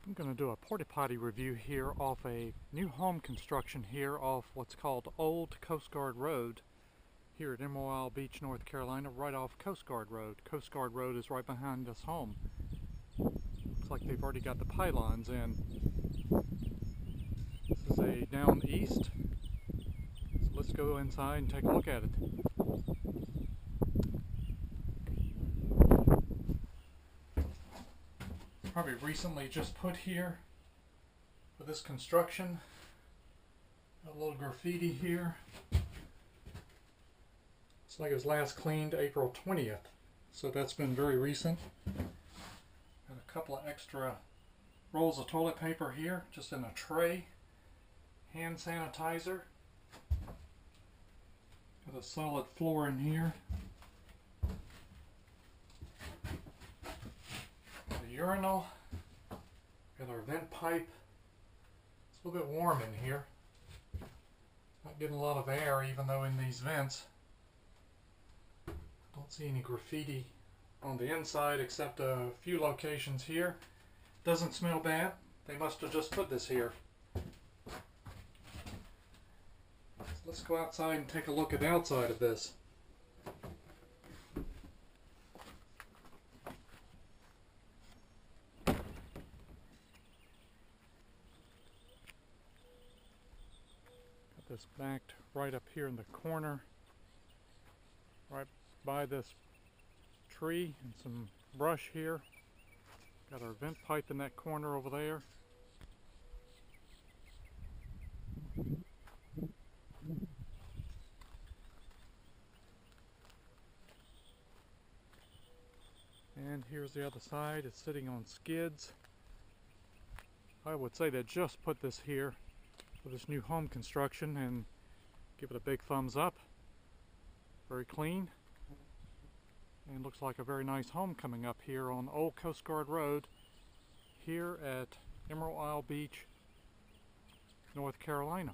I'm going to do a porta potty review here off a new home construction here off what's called Old Coast Guard Road here at Emerald Isle Beach, North Carolina, right off Coast Guard Road. Coast Guard Road is right behind this home. Looks like they've already got the pylons in. This is a down east, so let's go inside and take a look at it. Probably recently just put here for this construction. Got a little graffiti here. Looks like it was last cleaned April 20th, so that's been very recent. Got a couple of extra rolls of toilet paper here, just in a tray. Hand sanitizer. Got a solid floor in here. Urinal, got our vent pipe. It's a little bit warm in here. Not getting a lot of air even though in these vents. Don't see any graffiti on the inside except a few locations here. Doesn't smell bad. They must have just put this here. So let's go outside and take a look at the outside of this. This backed right up here in the corner, right by this tree and some brush here. Got our vent pipe in that corner over there. And here's the other side. It's sitting on skids. I would say they just put this here for this new home construction and give it a big thumbs up. Very clean, and looks like a very nice home coming up here on Old Coast Guard Road here at Emerald Isle Beach, North Carolina.